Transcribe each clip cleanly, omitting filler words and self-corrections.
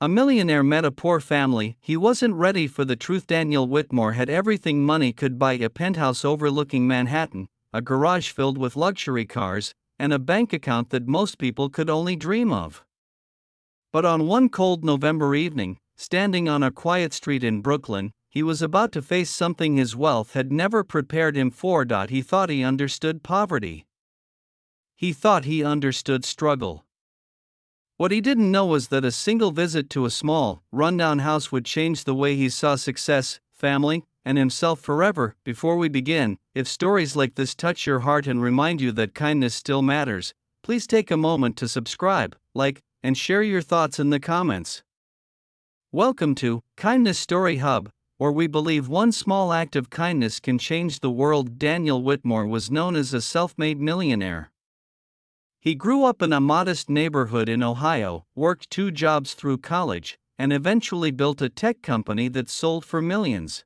A millionaire met a poor family. He wasn't ready for the truth. Daniel Whitmore had everything money could buy: a penthouse overlooking Manhattan, a garage filled with luxury cars, and a bank account that most people could only dream of. But on one cold November evening, standing on a quiet street in Brooklyn, he was about to face something his wealth had never prepared him for. He thought he understood poverty. He thought he understood struggle. What he didn't know was that a single visit to a small, rundown house would change the way he saw success, family, and himself forever. Before we begin, if stories like this touch your heart and remind you that kindness still matters, please take a moment to subscribe, like, and share your thoughts in the comments. Welcome to Kindness Story Hub, where we believe one small act of kindness can change the world. Daniel Whitmore was known as a self-made millionaire. He grew up in a modest neighborhood in Ohio, worked 2 jobs through college, and eventually built a tech company that sold for millions.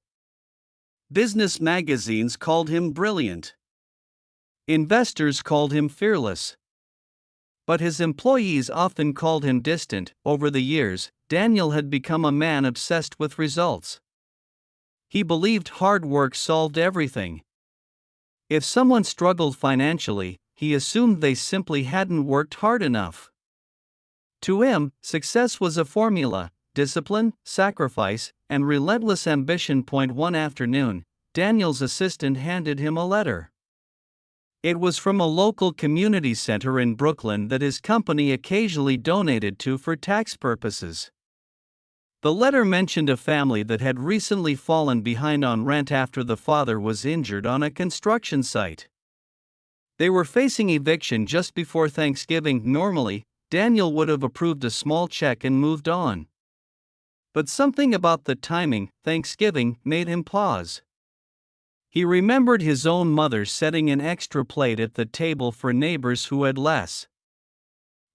Business magazines called him brilliant. Investors called him fearless. But his employees often called him distant. Over the years, Daniel had become a man obsessed with results. He believed hard work solved everything. If someone struggled financially, he assumed they simply hadn't worked hard enough. To him, success was a formula: discipline, sacrifice, and relentless ambition. One afternoon, Daniel's assistant handed him a letter. It was from a local community center in Brooklyn that his company occasionally donated to for tax purposes. The letter mentioned a family that had recently fallen behind on rent after the father was injured on a construction site. They were facing eviction just before Thanksgiving. Normally, Daniel would have approved a small check and moved on. But something about the timing, Thanksgiving, made him pause. He remembered his own mother setting an extra plate at the table for neighbors who had less.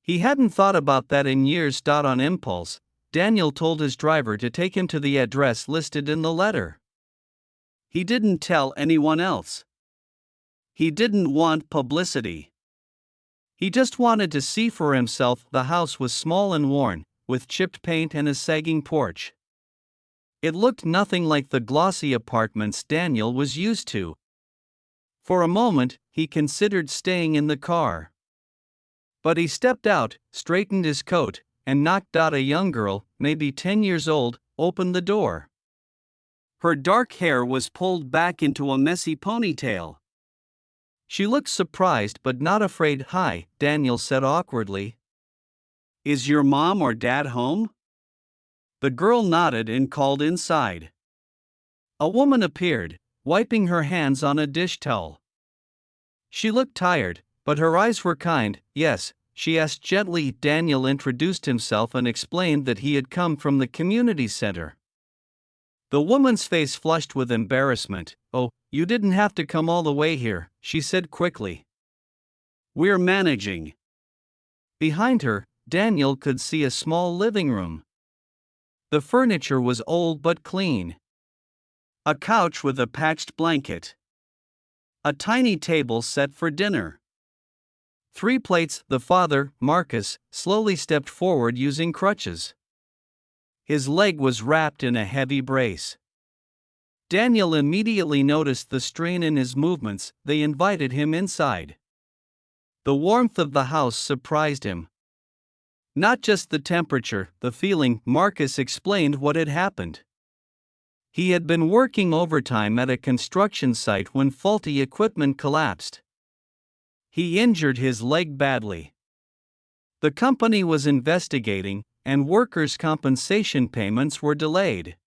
He hadn't thought about that in years. On impulse, Daniel told his driver to take him to the address listed in the letter. He didn't tell anyone else. He didn't want publicity. He just wanted to see for himself. The house was small and worn, with chipped paint and a sagging porch. It looked nothing like the glossy apartments Daniel was used to. For a moment, he considered staying in the car. But he stepped out, straightened his coat, and knocked. A young girl, maybe 10 years old, opened the door. Her dark hair was pulled back into a messy ponytail. She looked surprised but not afraid. "Hi," Daniel said awkwardly. "Is your mom or dad home?" The girl nodded and called inside. A woman appeared, wiping her hands on a dish towel. She looked tired, but her eyes were kind. "Yes?" she asked gently. Daniel introduced himself and explained that he had come from the community center. The woman's face flushed with embarrassment. "Oh, you didn't have to come all the way here," she said quickly. "We're managing." Behind her, Daniel could see a small living room. The furniture was old but clean. A couch with a patched blanket. A tiny table set for dinner. 3 plates. The father, Marcus, slowly stepped forward using crutches. His leg was wrapped in a heavy brace. Daniel immediately noticed the strain in his movements. They invited him inside. The warmth of the house surprised him. Not just the temperature, the feeling. Marcus explained what had happened. He had been working overtime at a construction site when faulty equipment collapsed. He injured his leg badly. The company was investigating, and workers' compensation payments were delayed.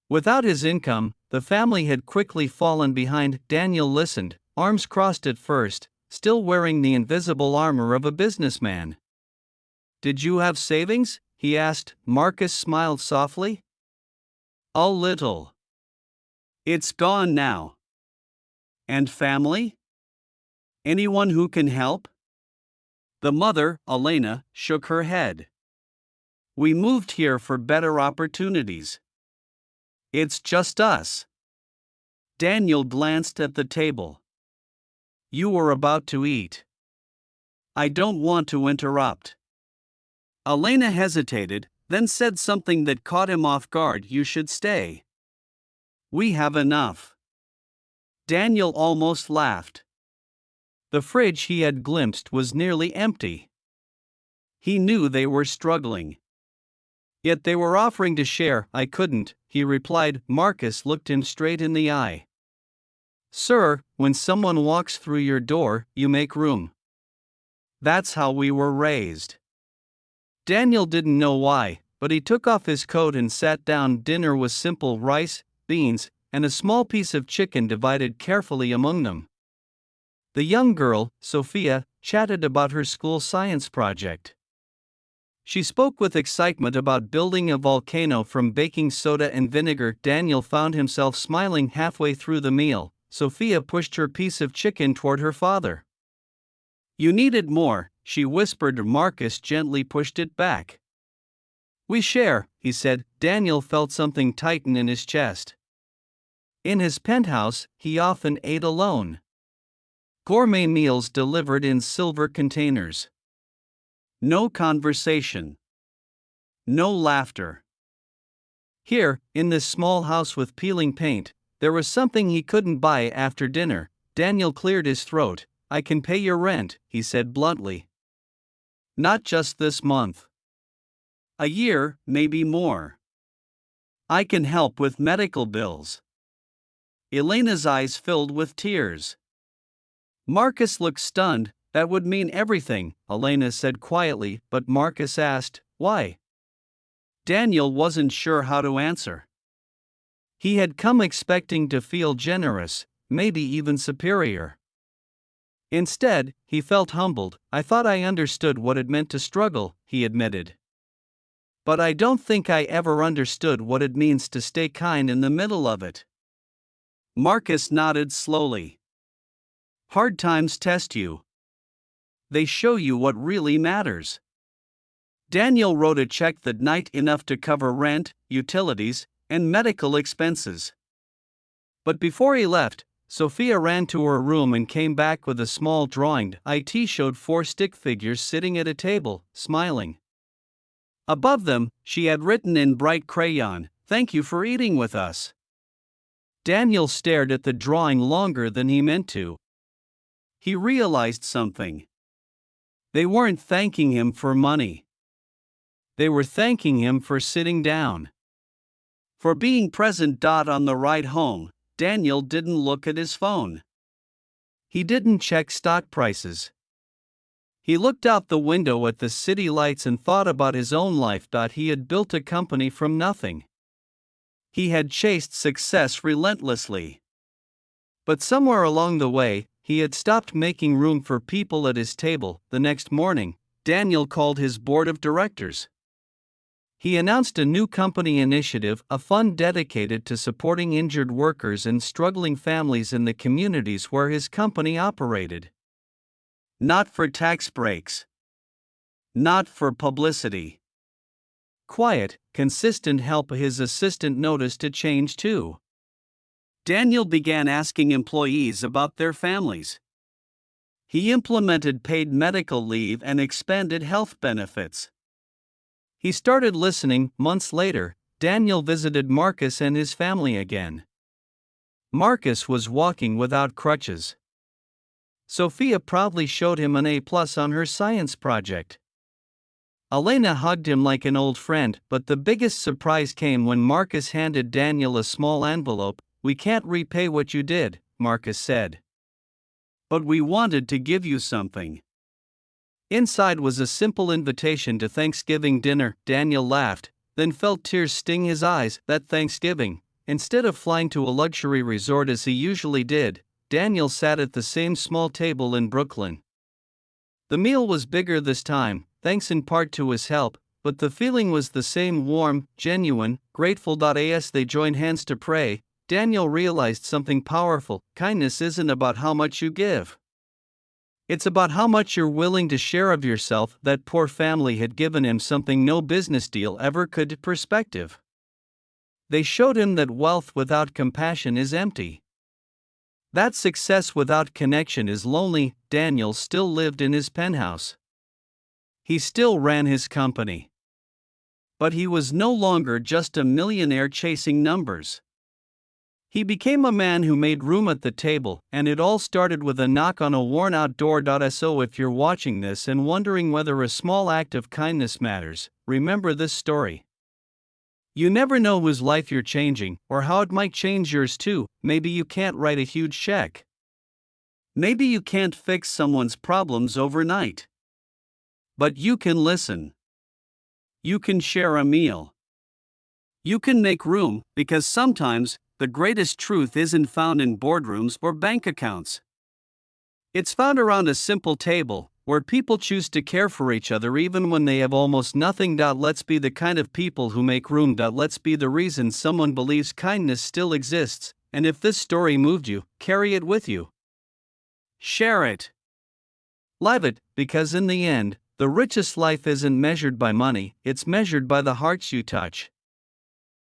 Without his income, the family had quickly fallen behind. Daniel listened, arms crossed at first, still wearing the invisible armor of a businessman. "Did you have savings?" he asked. Marcus smiled softly. "A little. It's gone now." "And family? Anyone who can help?" The mother, Elena, shook her head. "We moved here for better opportunities. It's just us." Daniel glanced at the table. "You were about to eat." "I don't want to interrupt." Elena hesitated, then said something that caught him off guard. "You should stay. We have enough." Daniel almost laughed. The fridge he had glimpsed was nearly empty. He knew they were struggling. Yet they were offering to share. "I couldn't," he replied. Marcus looked him straight in the eye. "Sir, when someone walks through your door, you make room. That's how we were raised." Daniel didn't know why, but he took off his coat and sat down. Dinner was simple: rice, beans, and a small piece of chicken divided carefully among them. The young girl, Sophia, chatted about her school science project. She spoke with excitement about building a volcano from baking soda and vinegar. Daniel found himself smiling halfway through the meal. Sophia pushed her piece of chicken toward her father. "You needed more," she whispered. Marcus gently pushed it back. "We share," he said. Daniel felt something tighten in his chest. In his penthouse, he often ate alone. Gourmet meals delivered in silver containers. No conversation. No laughter. Here, in this small house with peeling paint, there was something he couldn't buy after dinner. Daniel cleared his throat. "I can pay your rent," he said bluntly. "Not just this month. A year, maybe more. I can help with medical bills." Elena's eyes filled with tears. Marcus looked stunned. "That would mean everything," Elena said quietly, but Marcus asked, "Why?" Daniel wasn't sure how to answer. He had come expecting to feel generous, maybe even superior. Instead, he felt humbled. "I thought I understood what it meant to struggle," he admitted. "But I don't think I ever understood what it means to stay kind in the middle of it." Marcus nodded slowly. "Hard times test you. They show you what really matters." Daniel wrote a check that night, enough to cover rent, utilities, and medical expenses. But before he left, Sophia ran to her room and came back with a small drawing. It showed 4 stick figures sitting at a table, smiling. Above them, she had written in bright crayon, "Thank you for eating with us." Daniel stared at the drawing longer than he meant to. He realized something. They weren't thanking him for money. They were thanking him for sitting down. For being present. On the ride home, Daniel didn't look at his phone. He didn't check stock prices. He looked out the window at the city lights and thought about his own life. He had built a company from nothing. He had chased success relentlessly. But somewhere along the way, he had stopped making room for people at his table. The next morning, Daniel called his board of directors. He announced a new company initiative, a fund dedicated to supporting injured workers and struggling families in the communities where his company operated. Not for tax breaks. Not for publicity. Quiet, consistent help. His assistant noticed a change too. Daniel began asking employees about their families. He implemented paid medical leave and expanded health benefits. He started listening. Months later, Daniel visited Marcus and his family again. Marcus was walking without crutches. Sophia proudly showed him an A+ on her science project. Elena hugged him like an old friend, but the biggest surprise came when Marcus handed Daniel a small envelope. "We can't repay what you did," Marcus said. "But we wanted to give you something." Inside was a simple invitation to Thanksgiving dinner. Daniel laughed, then felt tears sting his eyes. That Thanksgiving, instead of flying to a luxury resort as he usually did, Daniel sat at the same small table in Brooklyn. The meal was bigger this time, thanks in part to his help, but the feeling was the same: warm, genuine, grateful. As they joined hands to pray, Daniel realized something powerful. Kindness isn't about how much you give. It's about how much you're willing to share of yourself. That poor family had given him something no business deal ever could: perspective. They showed him that wealth without compassion is empty. That success without connection is lonely. Daniel still lived in his penthouse. He still ran his company. But he was no longer just a millionaire chasing numbers. He became a man who made room at the table, and it all started with a knock on a worn-out door. So if you're watching this and wondering whether a small act of kindness matters, remember this story. You never know whose life you're changing, or how it might change yours too. Maybe you can't write a huge check. Maybe you can't fix someone's problems overnight. But you can listen. You can share a meal. You can make room, because sometimes the greatest truth isn't found in boardrooms or bank accounts. It's found around a simple table, where people choose to care for each other even when they have almost nothing. Let's be the kind of people who make room. Let's be the reason someone believes kindness still exists, and if this story moved you, carry it with you. Share it. Live it, because in the end, the richest life isn't measured by money, it's measured by the hearts you touch.